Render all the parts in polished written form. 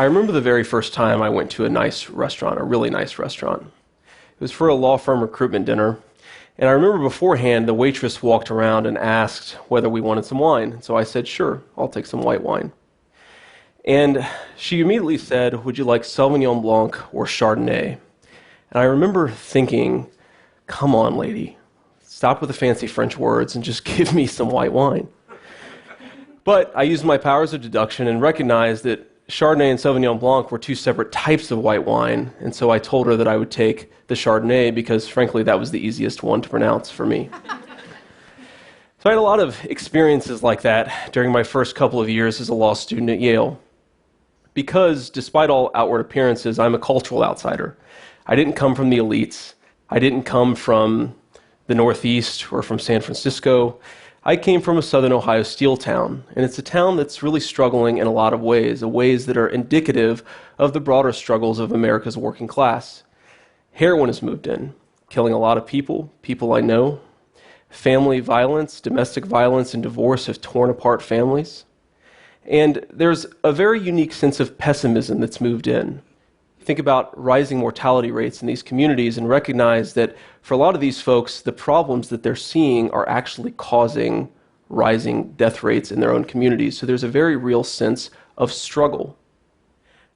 I remember the very first time I went to a nice restaurant, a really nice restaurant. It was for a law firm recruitment dinner, and I remember beforehand the waitress walked around and asked whether we wanted some wine. So I said, sure, I'll take some white wine. And she immediately said, would you like Sauvignon Blanc or Chardonnay? And I remember thinking, come on, lady, stop with the fancy French words and just give me some white wine. But I used my powers of deduction and recognized that Chardonnay and Sauvignon Blanc were two separate types of white wine, and so I told her that I would take the Chardonnay because, frankly, that was the easiest one to pronounce for me. So I had a lot of experiences like that during my first couple of years as a law student at Yale. Because, despite all outward appearances, I'm a cultural outsider. I didn't come from the elites. I didn't come from the Northeast or from San Francisco. I came from a southern Ohio steel town, and it's a town that's really struggling in a lot of ways that are indicative of the broader struggles of America's working class. Heroin has moved in, killing a lot of people I know. Family violence, domestic violence, and divorce have torn apart families. And there's a very unique sense of pessimism that's moved in. Think about rising mortality rates in these communities and recognize that for a lot of these folks, the problems that they're seeing are actually causing rising death rates in their own communities. So there's a very real sense of struggle.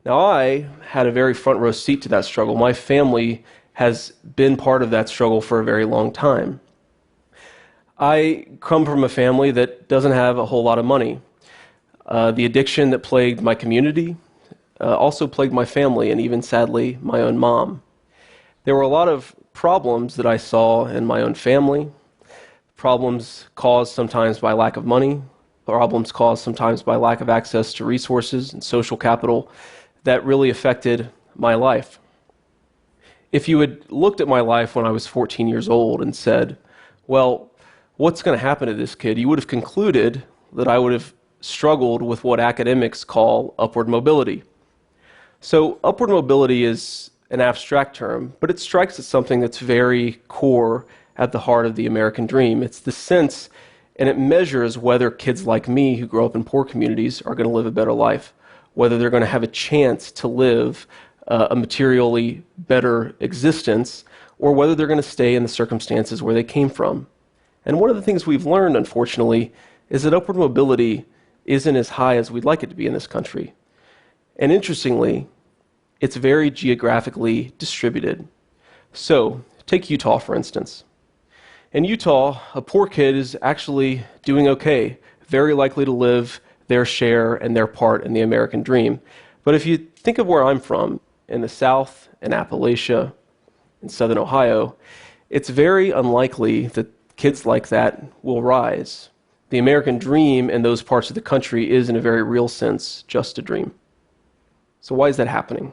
Now, I had a very front row seat to that struggle. My family has been part of that struggle for a very long time. I come from a family that doesn't have a whole lot of money. The addiction that plagued my community also plagued my family, and even sadly, my own mom. There were a lot of problems that I saw in my own family, problems caused sometimes by lack of money, problems caused sometimes by lack of access to resources and social capital that really affected my life. If you had looked at my life when I was 14 years old and said, well, what's going to happen to this kid? You would have concluded that I would have struggled with what academics call upward mobility. So upward mobility is an abstract term, but it strikes at something that's very core at the heart of the American dream. It's the sense, and it measures whether kids like me who grow up in poor communities are going to live a better life, whether they're going to have a chance to live a materially better existence, or whether they're going to stay in the circumstances where they came from. And one of the things we've learned, unfortunately, is that upward mobility isn't as high as we'd like it to be in this country. And interestingly, it's very geographically distributed. So, take Utah, for instance. In Utah, a poor kid is actually doing okay, very likely to live their share and their part in the American dream. But if you think of where I'm from, in the South, in Appalachia, in Southern Ohio, it's very unlikely that kids like that will rise. The American dream in those parts of the country is, in a very real sense, just a dream. So why is that happening?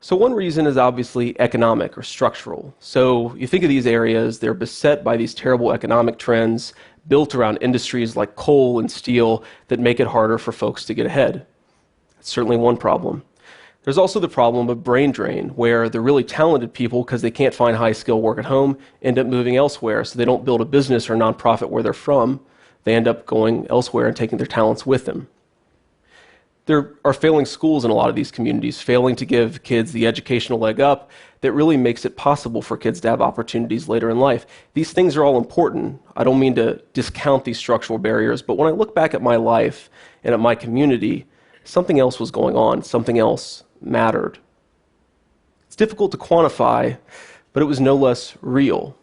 So one reason is obviously economic or structural. So you think of these areas, they're beset by these terrible economic trends built around industries like coal and steel that make it harder for folks to get ahead. That's certainly one problem. There's also the problem of brain drain, where the really talented people, because they can't find high-skill work at home, end up moving elsewhere. So they don't build a business or nonprofit where they're from. They end up going elsewhere and taking their talents with them. There are failing schools in a lot of these communities, failing to give kids the educational leg up that really makes it possible for kids to have opportunities later in life. These things are all important. I don't mean to discount these structural barriers, but when I look back at my life and at my community, something else was going on, something else mattered. It's difficult to quantify, but it was no less real.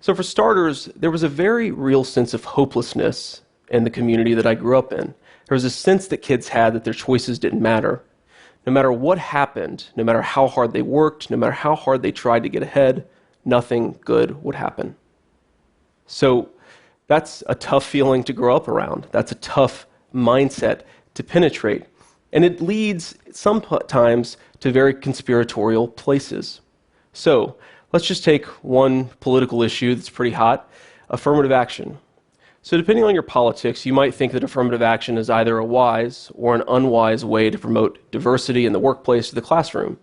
So for starters, there was a very real sense of hopelessness in the community that I grew up in. There was a sense that kids had that their choices didn't matter. No matter what happened, no matter how hard they worked, no matter how hard they tried to get ahead, nothing good would happen. So that's a tough feeling to grow up around. That's a tough mindset to penetrate. And it leads sometimes to very conspiratorial places. So let's just take one political issue that's pretty hot, affirmative action. So depending on your politics, you might think that affirmative action is either a wise or an unwise way to promote diversity in the workplace or the classroom.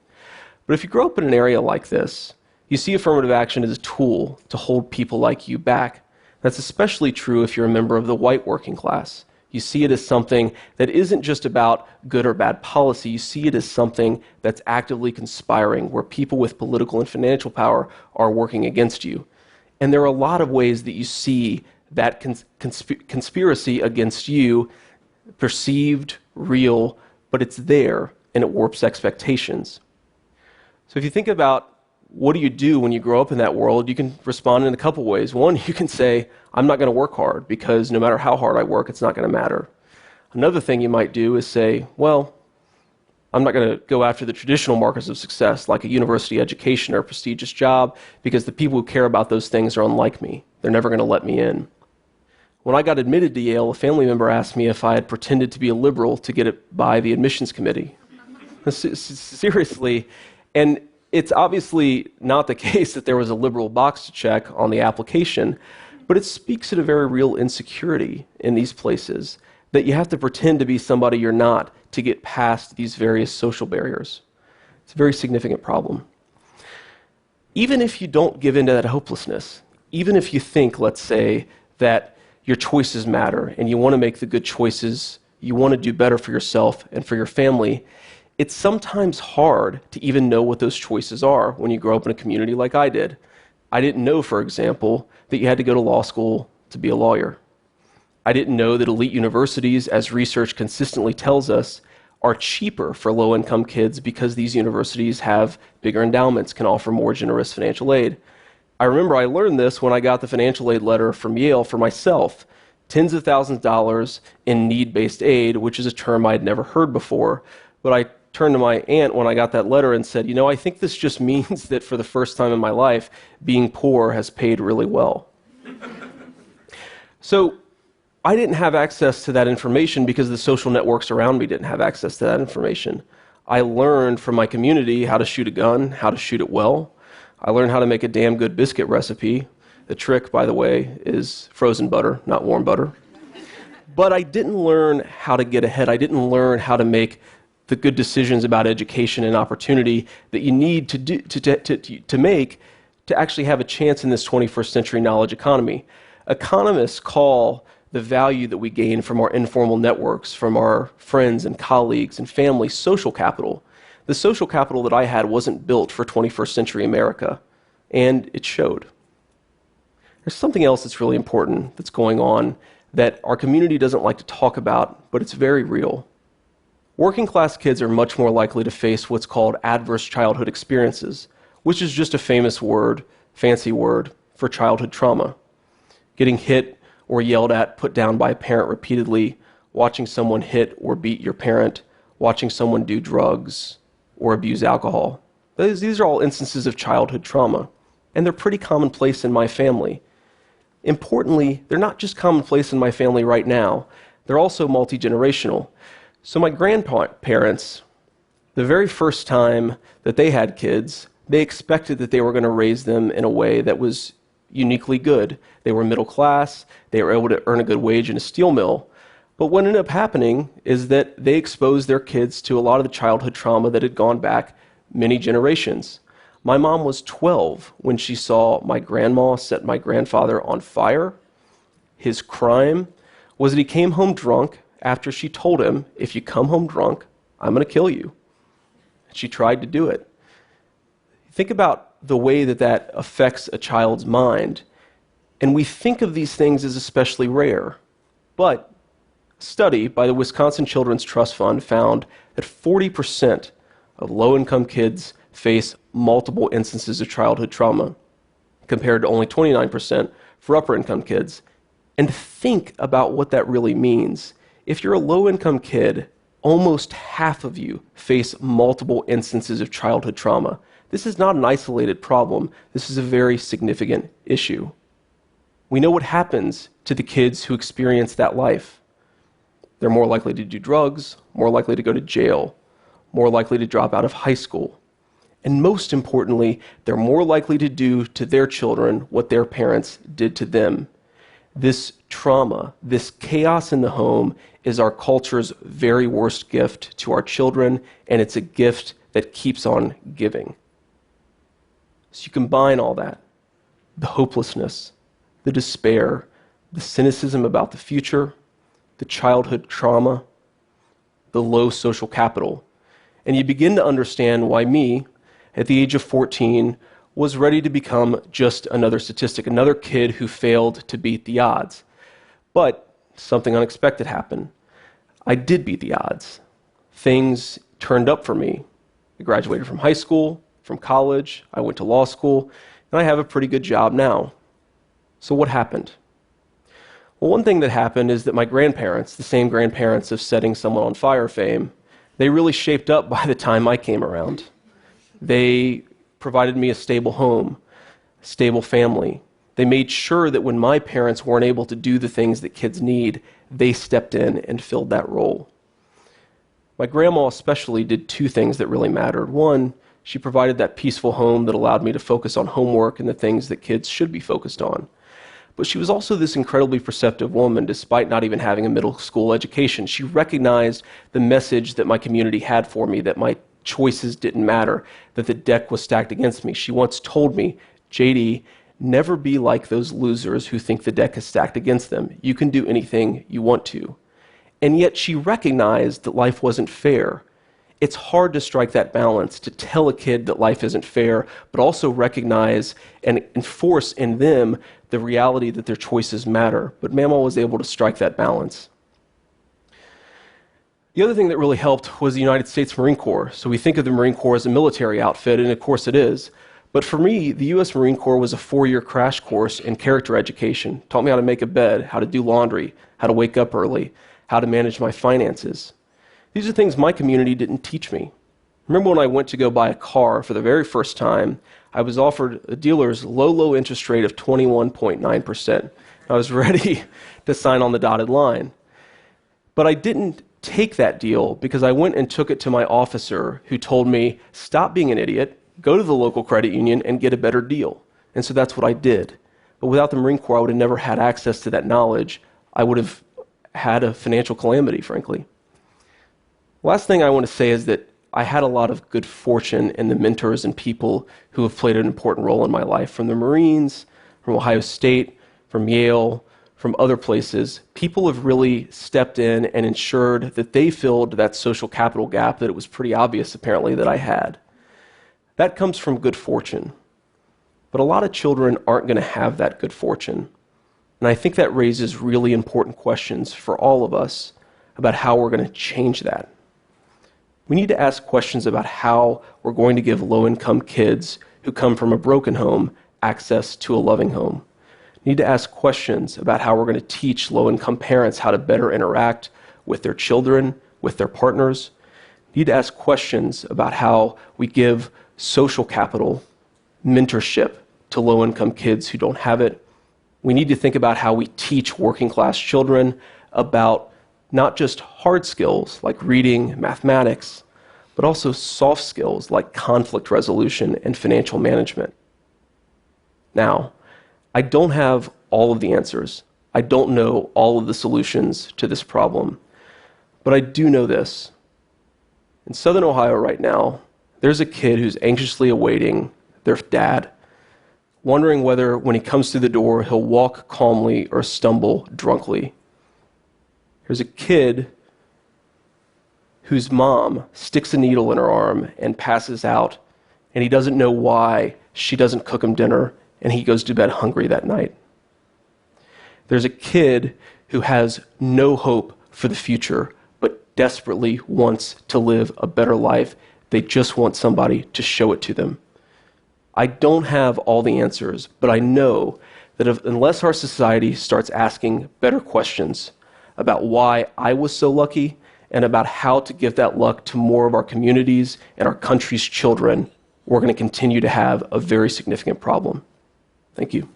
But if you grow up in an area like this, you see affirmative action as a tool to hold people like you back. That's especially true if you're a member of the white working class. You see it as something that isn't just about good or bad policy. You see it as something that's actively conspiring, where people with political and financial power are working against you. And there are a lot of ways that you see that conspiracy against you, perceived, real, but it's there, and it warps expectations. So if you think about what do you do when you grow up in that world, you can respond in a couple ways. One, you can say, I'm not going to work hard because no matter how hard I work, it's not going to matter. Another thing you might do is say, well, I'm not going to go after the traditional markers of success, like a university education or a prestigious job, because the people who care about those things are unlike me. They're never going to let me in. When I got admitted to Yale, a family member asked me if I had pretended to be a liberal to get it by the admissions committee. Seriously. And it's obviously not the case that there was a liberal box to check on the application, but it speaks to a very real insecurity in these places, that you have to pretend to be somebody you're not to get past these various social barriers. It's a very significant problem. Even if you don't give in to that hopelessness, even if you think, let's say, that your choices matter and you want to make the good choices, you want to do better for yourself and for your family, it's sometimes hard to even know what those choices are when you grow up in a community like I did. I didn't know, for example, that you had to go to law school to be a lawyer. I didn't know that elite universities, as research consistently tells us, are cheaper for low-income kids because these universities have bigger endowments, can offer more generous financial aid. I remember I learned this when I got the financial aid letter from Yale for myself, tens of thousands of dollars in need-based aid, which is a term I'd never heard before, but I turned to my aunt when I got that letter and said, I think this just means that for the first time in my life, being poor has paid really well. So I didn't have access to that information because the social networks around me didn't have access to that information. I learned from my community how to shoot a gun, how to shoot it well. I learned how to make a damn good biscuit recipe. The trick, by the way, is frozen butter, not warm butter. But I didn't learn how to get ahead. I didn't learn how to make the good decisions about education and opportunity that you need to make to actually have a chance in this 21st century knowledge economy. Economists call the value that we gain from our informal networks, from our friends and colleagues and family, social capital. The social capital that I had wasn't built for 21st century America, and it showed. There's something else that's really important that's going on that our community doesn't like to talk about, but it's very real. Working class kids are much more likely to face what's called adverse childhood experiences, which is just a famous word, fancy word, for childhood trauma. Getting hit or yelled at, put down by a parent repeatedly, watching someone hit or beat your parent, watching someone do drugs or abuse alcohol. These are all instances of childhood trauma, and they're pretty commonplace in my family. Importantly, they're not just commonplace in my family right now, they're also multi-generational. So my grandparents, the very first time that they had kids, they expected that they were going to raise them in a way that was uniquely good. They were middle class, they were able to earn a good wage in a steel mill. But what ended up happening is that they exposed their kids to a lot of the childhood trauma that had gone back many generations. My mom was 12 when she saw my grandma set my grandfather on fire. His crime was that he came home drunk after she told him, if you come home drunk, I'm going to kill you. She tried to do it. Think about the way that that affects a child's mind. And we think of these things as especially rare. But a study by the Wisconsin Children's Trust Fund found that 40% of low-income kids face multiple instances of childhood trauma, compared to only 29% for upper-income kids. And think about what that really means. If you're a low-income kid, almost half of you face multiple instances of childhood trauma. This is not an isolated problem. This is a very significant issue. We know what happens to the kids who experience that life. They're more likely to do drugs, more likely to go to jail, more likely to drop out of high school. And most importantly, they're more likely to do to their children what their parents did to them. This trauma, this chaos in the home, is our culture's very worst gift to our children, and it's a gift that keeps on giving. So you combine all that, the hopelessness, the despair, the cynicism about the future, the childhood trauma, the low social capital. And you begin to understand why me, at the age of 14, was ready to become just another statistic, another kid who failed to beat the odds. But something unexpected happened. I did beat the odds. Things turned up for me. I graduated from high school, from college, I went to law school, and I have a pretty good job now. So what happened? Well, one thing that happened is that my grandparents, the same grandparents of Setting Someone on Fire fame, they really shaped up by the time I came around. They provided me a stable home, a stable family. They made sure that when my parents weren't able to do the things that kids need, they stepped in and filled that role. My grandma especially did two things that really mattered. One, she provided that peaceful home that allowed me to focus on homework and the things that kids should be focused on. But she was also this incredibly perceptive woman, despite not even having a middle school education. She recognized the message that my community had for me, that my choices didn't matter, that the deck was stacked against me. She once told me, JD, never be like those losers who think the deck is stacked against them. You can do anything you want to. And yet she recognized that life wasn't fair. It's hard to strike that balance, to tell a kid that life isn't fair, but also recognize and enforce in them the reality that their choices matter. But Mama was able to strike that balance. The other thing that really helped was the United States Marine Corps. So we think of the Marine Corps as a military outfit, and of course it is. But for me, the U.S. Marine Corps was a 4-year crash course in character education. Taught me how to make a bed, how to do laundry, how to wake up early, how to manage my finances. These are things my community didn't teach me. Remember when I went to go buy a car for the very first time, I was offered a dealer's low interest rate of 21.9%. I was ready to sign on the dotted line. But I didn't take that deal because I went and took it to my officer who told me, stop being an idiot, go to the local credit union and get a better deal. And so that's what I did. But without the Marine Corps, I would have never had access to that knowledge. I would have had a financial calamity, frankly. Last thing I want to say is that I had a lot of good fortune in the mentors and people who have played an important role in my life, from the Marines, from Ohio State, from Yale, from other places. People have really stepped in and ensured that they filled that social capital gap that it was pretty obvious, apparently, that I had. That comes from good fortune. But a lot of children aren't going to have that good fortune. And I think that raises really important questions for all of us about how we're going to change that. We need to ask questions about how we're going to give low-income kids who come from a broken home access to a loving home. We need to ask questions about how we're going to teach low-income parents how to better interact with their children, with their partners. We need to ask questions about how we give social capital, mentorship to low-income kids who don't have it. We need to think about how we teach working-class children about not just hard skills like reading, mathematics, but also soft skills like conflict resolution and financial management. Now, I don't have all of the answers. I don't know all of the solutions to this problem, but I do know this. In Southern Ohio right now, there's a kid who's anxiously awaiting their dad, wondering whether when he comes through the door, he'll walk calmly or stumble drunkenly. There's a kid whose mom sticks a needle in her arm and passes out, and he doesn't know why she doesn't cook him dinner, and he goes to bed hungry that night. There's a kid who has no hope for the future, but desperately wants to live a better life. They just want somebody to show it to them. I don't have all the answers, but I know that unless our society starts asking better questions about why I was so lucky and about how to give that luck to more of our communities and our country's children, we're going to continue to have a very significant problem. Thank you.